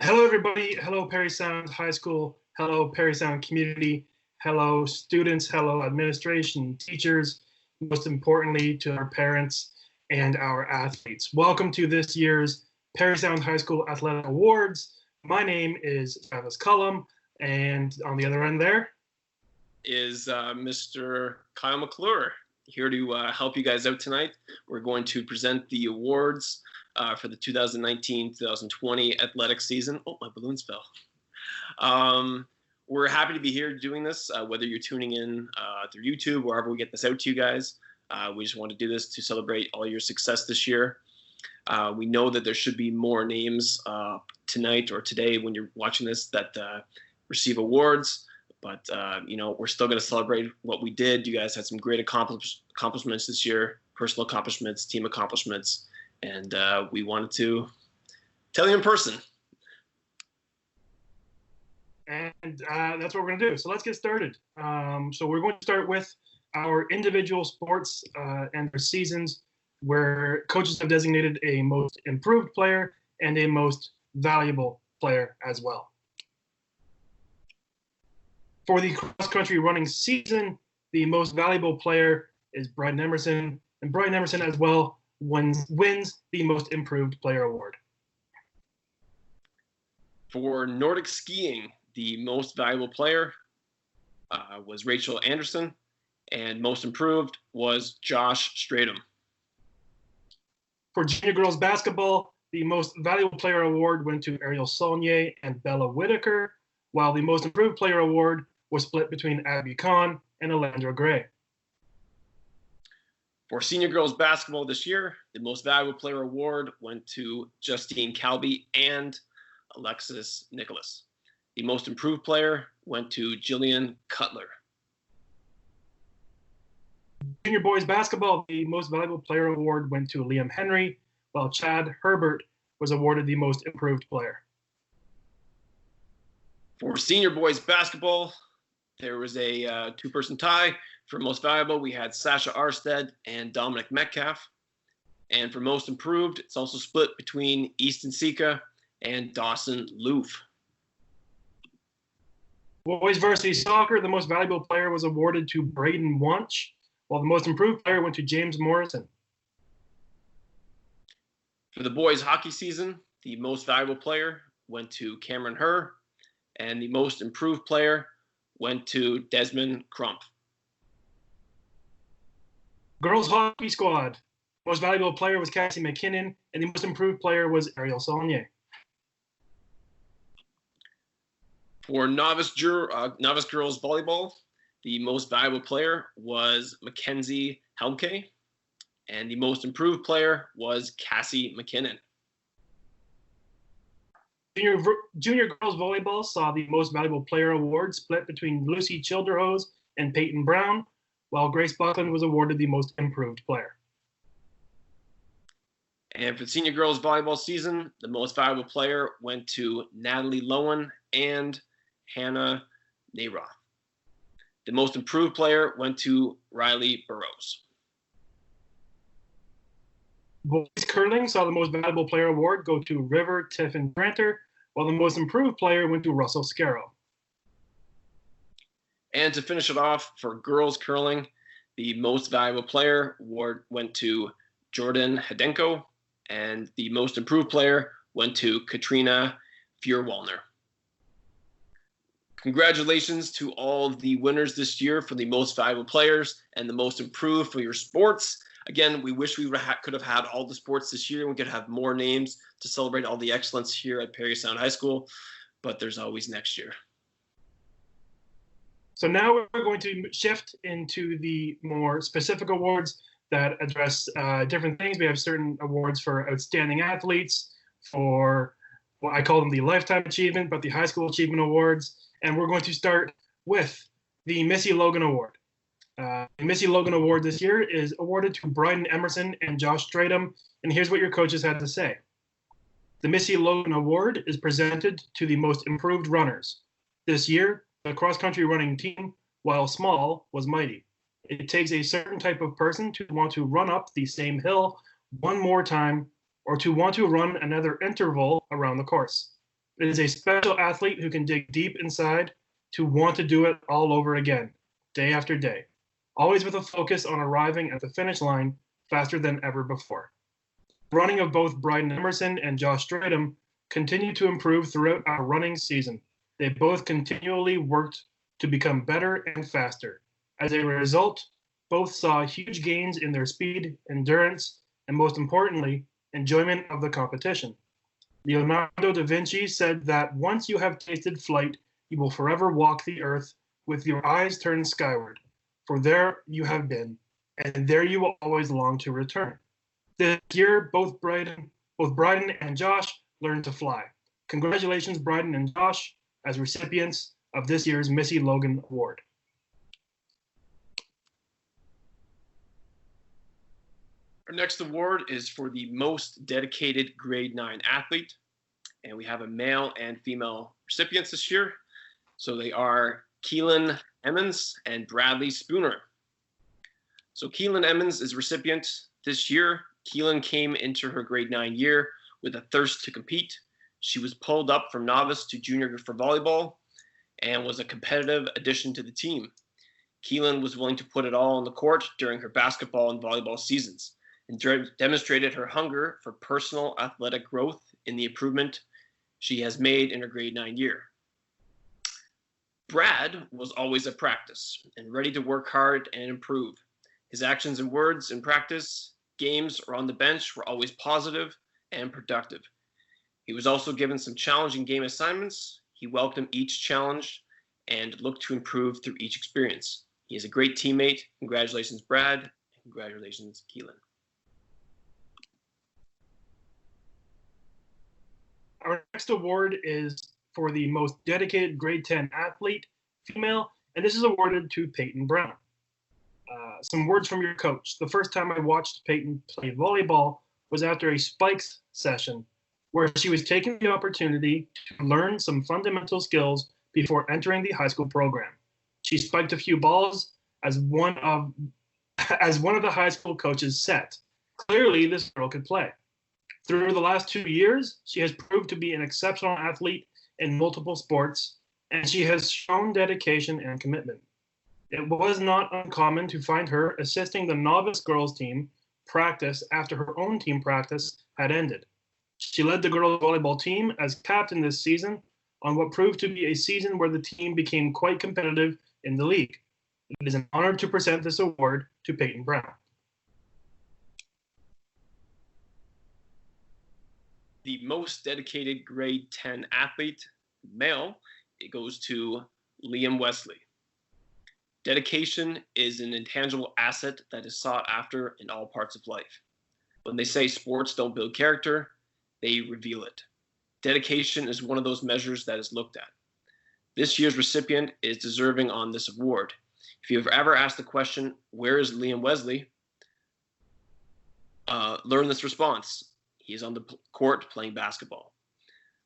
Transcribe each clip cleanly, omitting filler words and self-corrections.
Hello, everybody. Hello, Parry Sound High School. Hello, Parry Sound community. Hello, students. Hello, administration, teachers. Most importantly, to our parents and our athletes. Welcome to this year's Parry Sound High School Athletic Awards. My name is Travis Cullum, and on the other end there is Mr. Kyle McClure, here to help you guys out tonight. We're going to present the awards for the 2019-2020 athletic season. Oh, my balloons fell. We're happy to be here doing this, whether you're tuning in through YouTube, wherever we get this out to you guys. We just want to do this to celebrate all your success this year. We know that there should be more names tonight or today when you're watching this that receive awards. But, we're still going to celebrate what we did. You guys had some great accomplishments this year, personal accomplishments, team accomplishments, and we wanted to tell you in person. And that's what we're going to do. So let's get started. So we're going to start with our individual sports and their seasons where coaches have designated a most improved player and a most valuable player as well. For the cross-country running season, the most valuable player is Bryden Emerson, and Bryden Emerson as well wins the Most Improved Player Award. For Nordic skiing, the most valuable player was Rachel Anderson, and most improved was Josh Stratum. For junior girls basketball, the Most Valuable Player Award went to Ariel Saulnier and Bella Whitaker, while the Most Improved Player Award was split between Abby Kahn and Alandra Gray. For senior girls basketball this year, the Most Valuable Player Award went to Justine Calby and Alexis Nicholas. The Most Improved Player went to Jillian Cutler. Junior boys basketball, the Most Valuable Player Award went to Liam Henry, while Chad Herbert was awarded the Most Improved Player. For senior boys basketball, there was a two-person tie. For most valuable, we had Sasha Arstead and Dominic Metcalf. And for most improved, it's also split between Easton Sika and Dawson Loof. Boys varsity soccer, the most valuable player was awarded to Braden Wunsch, while the most improved player went to James Morrison. For the boys hockey season, the most valuable player went to Cameron Herr, and the most improved player went to Desmond Crump. Girls hockey squad, most valuable player was Cassie McKinnon, and the most improved player was Ariel Saulnier. For novice girls volleyball, the most valuable player was Mackenzie Helmke, and the most improved player was Cassie McKinnon. Junior girls volleyball saw the most valuable player award split between Lucy Childerhose and Peyton Brown, while Grace Buckland was awarded the most improved player. And for the senior girls volleyball season, the most valuable player went to Natalie Lowen and Hannah Nayroth. The most improved player went to Riley Burrows. Boys curling saw the most valuable player award go to River Tiffin Tranter, while the most improved player went to Russell Scarrow. And to finish it off, for girls curling, the most valuable player award went to Jordan Hedenko, and the most improved player went to Katrina Furwalner. Congratulations to all the winners this year for the most valuable players and the most improved for your sports. Again, we wish we could have had all the sports this year. We could have more names to celebrate all the excellence here at Parry Sound High School, but there's always next year. So now we're going to shift into the more specific awards that address different things. We have certain awards for outstanding athletes, for what I call them the Lifetime Achievement, but the High School Achievement Awards. And we're going to start with the Missy Logan Award. The Missy Logan Award this year is awarded to Bryden Emerson and Josh Stratum, and here's what your coaches had to say. The Missy Logan Award is presented to the most improved runners. This year, the cross-country running team, while small, was mighty. It takes a certain type of person to want to run up the same hill one more time or to want to run another interval around the course. It is a special athlete who can dig deep inside to want to do it all over again, day after day, always with a focus on arriving at the finish line faster than ever before. Running of both Bryden Emerson and Josh Stratham continued to improve throughout our running season. They both continually worked to become better and faster. As a result, both saw huge gains in their speed, endurance, and most importantly, enjoyment of the competition. Leonardo da Vinci said that once you have tasted flight, you will forever walk the earth with your eyes turned skyward, for there you have been, and there you will always long to return. This year, both Bryden and Josh learned to fly. Congratulations, Bryden and Josh, as recipients of this year's Missy Logan Award. Our next award is for the most dedicated grade 9 athlete, and we have a male and female recipients this year. So they are Keelan Emmons and Bradley Spooner. So Keelan Emmons is recipient this year. Keelan came into her grade 9 year with a thirst to compete. She was pulled up from novice to junior for volleyball and was a competitive addition to the team. Keelan was willing to put it all on the court during her basketball and volleyball seasons and demonstrated her hunger for personal athletic growth in the improvement she has made in her grade 9 year. Brad was always at practice and ready to work hard and improve. His actions and words in practice, games, or on the bench were always positive and productive. He was also given some challenging game assignments. He welcomed each challenge and looked to improve through each experience. He is a great teammate. Congratulations, Brad. And congratulations, Keelan. Our next award is for the most dedicated grade 10 athlete, female, and this is awarded to Peyton Brown. Some words from your coach. The first time I watched Peyton play volleyball was after a spikes session where she was taking the opportunity to learn some fundamental skills before entering the high school program. She spiked a few balls as one of the high school coaches said. Clearly, this girl could play. Through the last 2 years, she has proved to be an exceptional athlete in multiple sports, and she has shown dedication and commitment. It was not uncommon to find her assisting the novice girls team practice after her own team practice had ended. She led the girls volleyball team as captain this season on what proved to be a season where the team became quite competitive in the league. It is an honor to present this award to Peyton Brown. The most dedicated grade 10 athlete, male, it goes to Liam Wesley. Dedication is an intangible asset that is sought after in all parts of life. When they say sports don't build character, they reveal it. Dedication is one of those measures that is looked at. This year's recipient is deserving on this award. If you've ever asked the question, where is Liam Wesley? Learn this response. He is on the court playing basketball.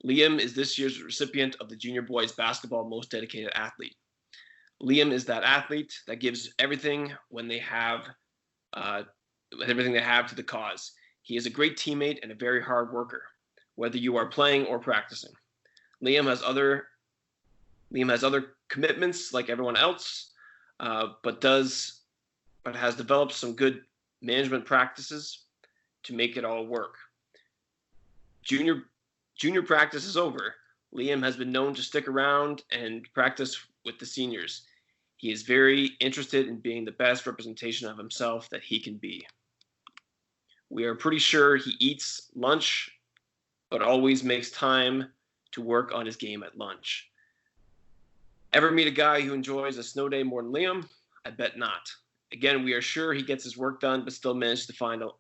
Liam is this year's recipient of the Junior Boys Basketball Most Dedicated Athlete. Liam is that athlete that gives everything when they have everything they have to the cause. He is a great teammate and a very hard worker, whether you are playing or practicing. Liam has other commitments like everyone else, but has developed some good management practices to make it all work. Junior practice is over. Liam has been known to stick around and practice with the seniors. He is very interested in being the best representation of himself that he can be. We are pretty sure he eats lunch, but always makes time to work on his game at lunch. Ever meet a guy who enjoys a snow day more than Liam? I bet not. Again, we are sure he gets his work done, but still manages to find a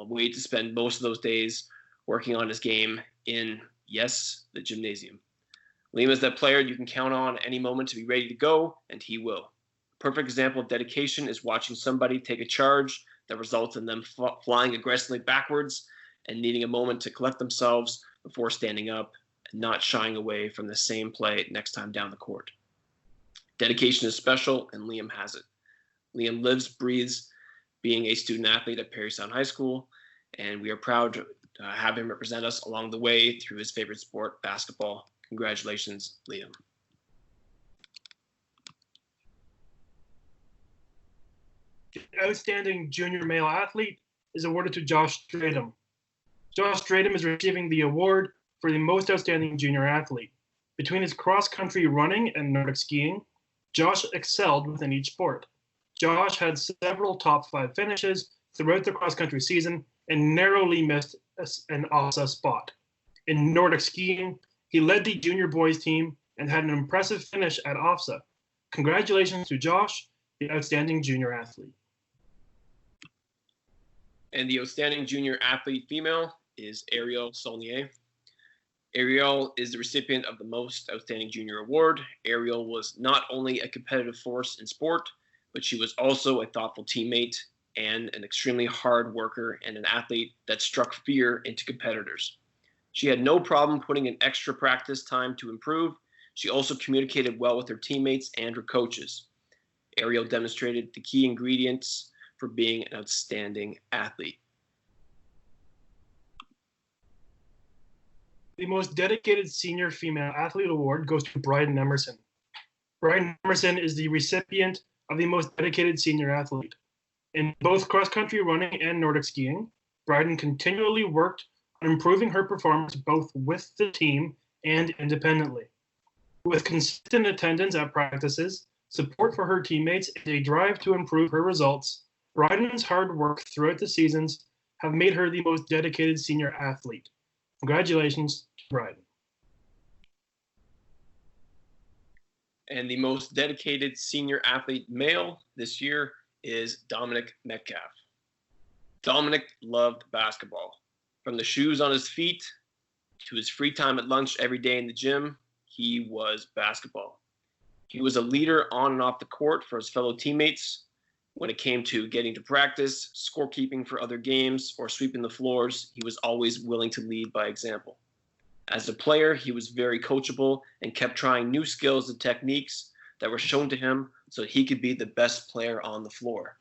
way to spend most of those days working on his game in, yes, the gymnasium. Liam is that player you can count on at any moment to be ready to go, and he will. A perfect example of dedication is watching somebody take a charge that results in them flying aggressively backwards and needing a moment to collect themselves before standing up and not shying away from the same play next time down the court. Dedication is special, and Liam has it. Liam lives, breathes being a student athlete at Parry Sound High School, and we are proud to have him represent us along the way through his favorite sport, basketball. Congratulations, Liam. The outstanding junior male athlete is awarded to Josh Stratham. Josh Stratham is receiving the award for the most outstanding junior athlete. Between his cross-country running and Nordic skiing, Josh excelled within each sport. Josh had several top 5 finishes throughout the cross-country season and narrowly missed an OSA spot. In Nordic skiing, he led the junior boys team and had an impressive finish at OFSA. Congratulations to Josh, the outstanding junior athlete. And the outstanding junior athlete female is Ariel Saulnier. Ariel is the recipient of the most outstanding junior award. Ariel was not only a competitive force in sport, but she was also a thoughtful teammate and an extremely hard worker and an athlete that struck fear into competitors. She had no problem putting in extra practice time to improve. She also communicated well with her teammates and her coaches. Ariel demonstrated the key ingredients for being an outstanding athlete. The most dedicated senior female athlete award goes to Bryden Emerson. Bryden Emerson is the recipient of the most dedicated senior athlete. In both cross-country running and Nordic skiing, Bryden continually worked on improving her performance both with the team and independently. With consistent attendance at practices, support for her teammates, and a drive to improve her results, Bryden's hard work throughout the seasons have made her the most dedicated senior athlete. Congratulations to Bryden. And the most dedicated senior athlete male this year is Dominic Metcalf. Dominic loved basketball. From the shoes on his feet to his free time at lunch every day in the gym, he was basketball. He was a leader on and off the court for his fellow teammates. When it came to getting to practice, scorekeeping for other games, or sweeping the floors, he was always willing to lead by example. As a player, he was very coachable and kept trying new skills and techniques that were shown to him so he could be the best player on the floor.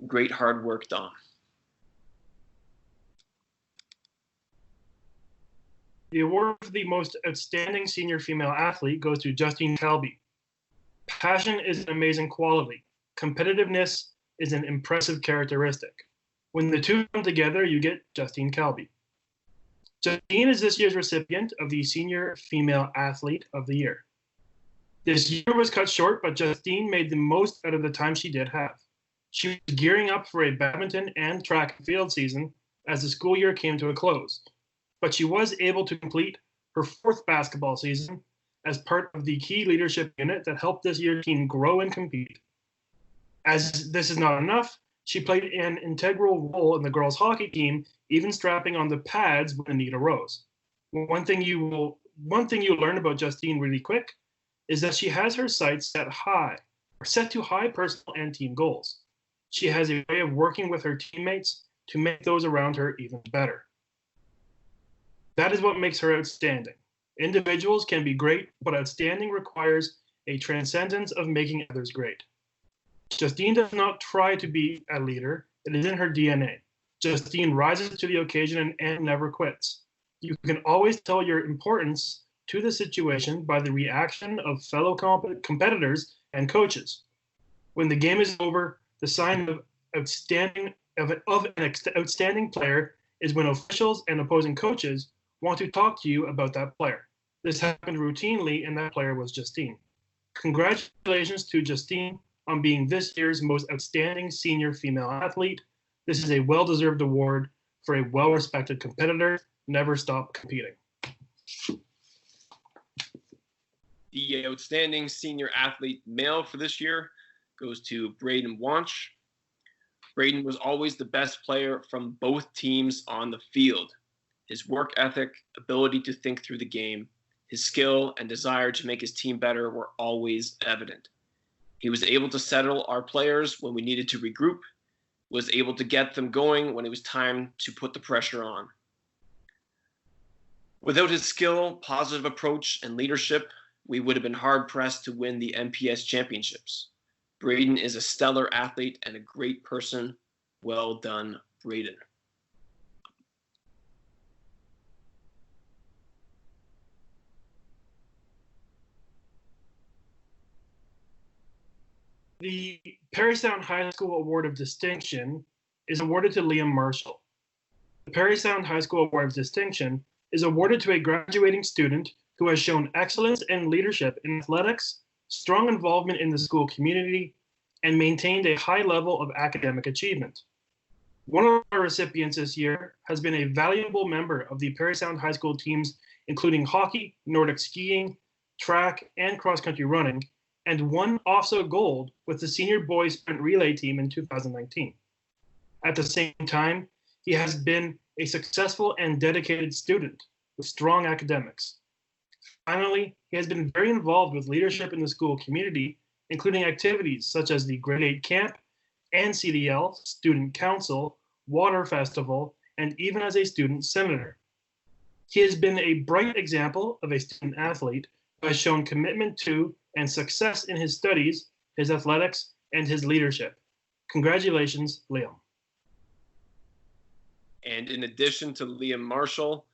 Great hard work, Dom. The award for the most outstanding senior female athlete goes to Justine Calby. Passion is an amazing quality. Competitiveness is an impressive characteristic. When the two come together, you get Justine Calby. Justine is this year's recipient of the Senior Female Athlete of the Year. This year was cut short, but Justine made the most out of the time she did have. She was gearing up for a badminton and track and field season as the school year came to a close, but she was able to complete her 4th basketball season as part of the key leadership unit that helped this year's team grow and compete. As this is not enough, she played an integral role in the girls' hockey team, even strapping on the pads when a need arose. One thing you learn about Justine really quick is that she has her sights set to high personal and team goals. She has a way of working with her teammates to make those around her even better. That is what makes her outstanding. Individuals can be great, but outstanding requires a transcendence of making others great. Justine does not try to be a leader. It is in her DNA. Justine rises to the occasion and never quits. You can always tell your importance to the situation by the reaction of fellow competitors and coaches. When the game is over, the sign of an outstanding player is when officials and opposing coaches want to talk to you about that player. This happened routinely, and that player was Justine. Congratulations to Justine on being this year's most outstanding senior female athlete. This is a well-deserved award for a well-respected competitor. Never stop competing. The outstanding senior athlete male for this year goes to Braden Wanch. Braden was always the best player from both teams on the field. His work ethic, ability to think through the game, his skill and desire to make his team better were always evident. He was able to settle our players when we needed to regroup, was able to get them going when it was time to put the pressure on. Without his skill, positive approach, and leadership, we would have been hard-pressed to win the MPS championships. Braden is a stellar athlete and a great person. Well done, Braden. The Parry Sound High School Award of Distinction is awarded to Liam Marshall. The Parry Sound High School Award of Distinction is awarded to a graduating student who has shown excellence and leadership in athletics, strong involvement in the school community, and maintained a high level of academic achievement. One of our recipients this year has been a valuable member of the Parry Sound High School teams, including hockey, Nordic skiing, track, and cross-country running, and won OFSA gold with the senior boys sprint relay team in 2019. At the same time, he has been a successful and dedicated student with strong academics. Finally, he has been very involved with leadership in the school community, including activities such as the Grade 8 Camp and CDL, Student Council, Water Festival, and even as a student senator. He has been a bright example of a student athlete who has shown commitment to and success in his studies, his athletics, and his leadership. Congratulations, Liam. And in addition to Liam Marshall,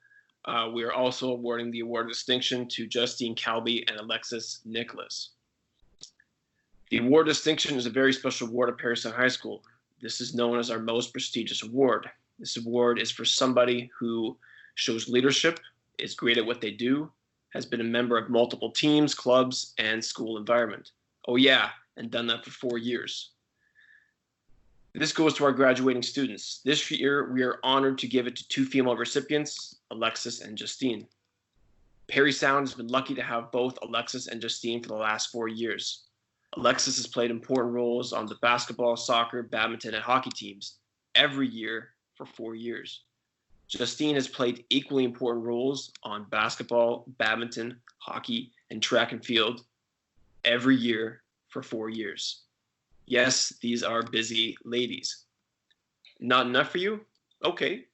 we are also awarding the award of distinction to Justine Calby and Alexis Nicholas. The award of distinction is a very special award at Parry Sound High School. This is known as our most prestigious award. This award is for somebody who shows leadership, is great at what they do, has been a member of multiple teams, clubs, and school environment. Oh yeah, and done that for 4 years. This goes to our graduating students. This year, we are honored to give it to 2 female recipients, Alexis and Justine. Parry Sound has been lucky to have both Alexis and Justine for the last 4 years. Alexis has played important roles on the basketball, soccer, badminton, and hockey teams every year for 4 years. Justine has played equally important roles on basketball, badminton, hockey, and track and field every year for 4 years. Yes, these are busy ladies. Not enough for you? Okay.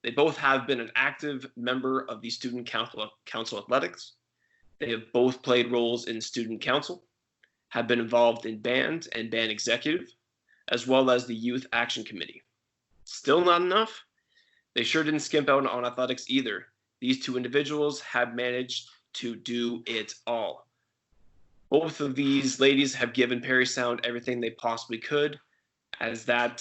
They both have been an active member of the Student Council Athletics. They have both played roles in Student Council, have been involved in band and band executive, as well as the Youth Action Committee. Still not enough? They sure didn't skimp out on athletics either. These 2 individuals have managed to do it all. Both of these ladies have given Parry Sound everything they possibly could, as that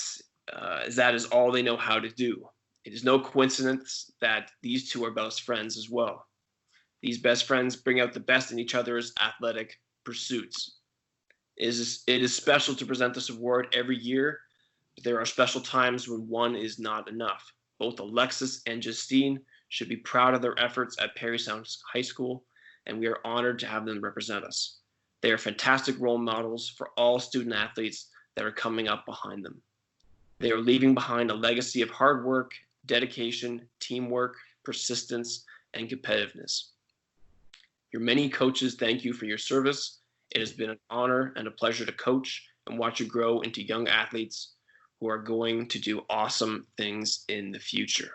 is all they know how to do. It is no coincidence that these 2 are best friends as well. These best friends bring out the best in each other's athletic pursuits. It is special to present this award every year, but there are special times when one is not enough. Both Alexis and Justine should be proud of their efforts at Parry Sound High School, and we are honored to have them represent us. They are fantastic role models for all student athletes that are coming up behind them. They are leaving behind a legacy of hard work, dedication, teamwork, persistence, and competitiveness. Your many coaches thank you for your service. It has been an honor and a pleasure to coach and watch you grow into young athletes who are going to do awesome things in the future.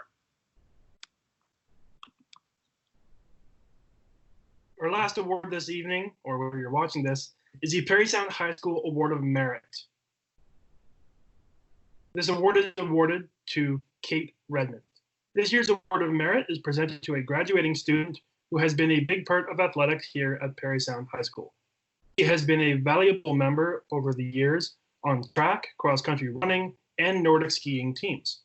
Our last award this evening, or wherever you're watching this, is the Parry Sound High School Award of Merit. This award is awarded to Kate Redmond. This year's Award of Merit is presented to a graduating student who has been a big part of athletics here at Parry Sound High School. He has been a valuable member over the years on track, cross-country running, and Nordic skiing teams.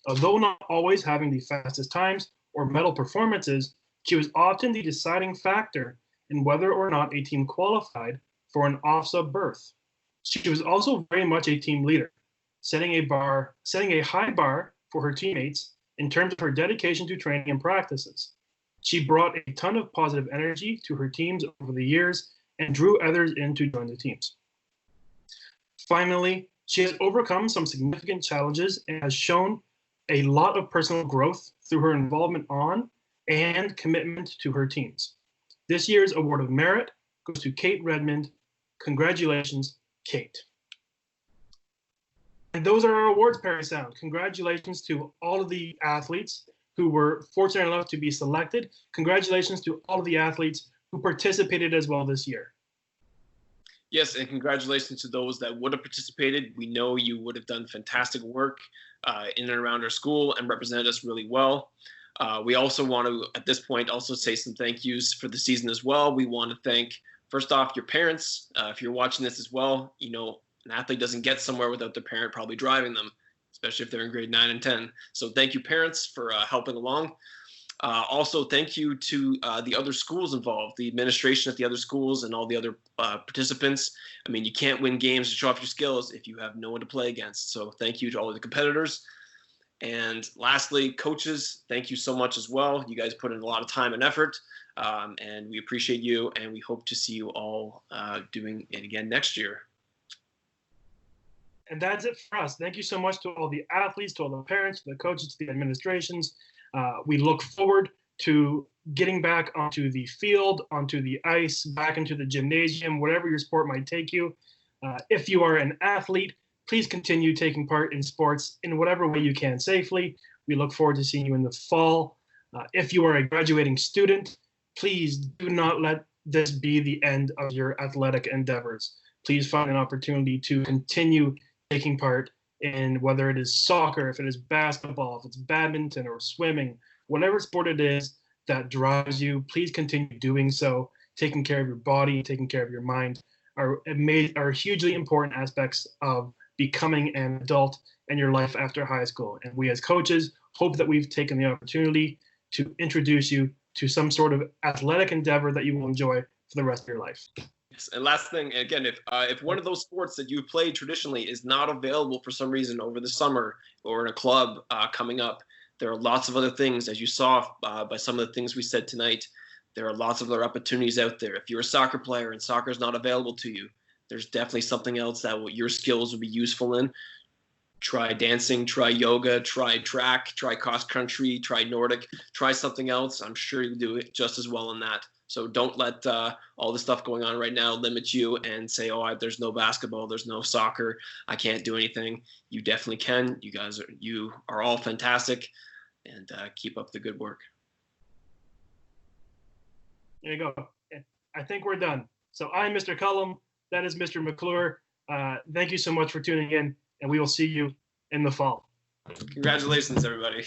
Although not always having the fastest times or medal performances, she was often the deciding factor in whether or not a team qualified for an OFSA berth. She was also very much a team leader, setting a high bar for her teammates in terms of her dedication to training and practices. She brought a ton of positive energy to her teams over the years and drew others in to join the teams. Finally, she has overcome some significant challenges and has shown a lot of personal growth through her involvement on and commitment to her teams. This year's Award of Merit goes to Kate Redmond. Congratulations, Kate. And those are our awards, Parry Sound. Congratulations to all of the athletes who were fortunate enough to be selected. Congratulations to all of the athletes who participated as well this year. Yes, and congratulations to those that would have participated. We know you would have done fantastic work in and around our school and represented us really well. We also want to, at this point, also say some thank yous for the season as well. We want to thank, first off, your parents. If you're watching this as well, you know an athlete doesn't get somewhere without their parent probably driving them, especially if they're in grade 9 and 10. So thank you, parents, for helping along. Also, thank you to the other schools involved, the administration at the other schools, and all the other participants. I mean, you can't win games to show off your skills if you have no one to play against. So thank you to all of the competitors. And lastly, coaches, thank you so much as well. You guys put in a lot of time and effort, and we appreciate you, and we hope to see you all doing it again next year. And that's it for us. Thank you so much to all the athletes, to all the parents, to the coaches, to the administrations. We look forward to getting back onto the field, onto the ice, back into the gymnasium, whatever your sport might take you. If you are an athlete, please continue taking part in sports in whatever way you can safely. We look forward to seeing you in the fall. If you are a graduating student, please do not let this be the end of your athletic endeavors. Please find an opportunity to continue taking part in whether it is soccer, if it is basketball, if it's badminton or swimming, whatever sport it is that drives you, please continue doing so. Taking care of your body, taking care of your mind are hugely important aspects of becoming an adult and your life after high school. And we as coaches hope that we've taken the opportunity to introduce you to some sort of athletic endeavor that you will enjoy for the rest of your life. Yes, and last thing, again, if one of those sports that you've played traditionally is not available for some reason over the summer or in a club coming up, there are lots of other things, as you saw by some of the things we said tonight. There are lots of other opportunities out there. If you're a soccer player and soccer is not available to you, there's definitely something else that your skills will be useful in. Try dancing, try yoga, try track, try cross country, try Nordic, try something else. I'm sure you'll do it just as well in that. So don't let all the stuff going on right now limit you and say, oh, there's no basketball, there's no soccer, I can't do anything. You definitely can. You are all fantastic, and keep up the good work. There you go. I think we're done. So I'm Mr. Cullum. That is Mr. McClure. Thank you so much for tuning in, and we will see you in the fall. Congratulations, everybody.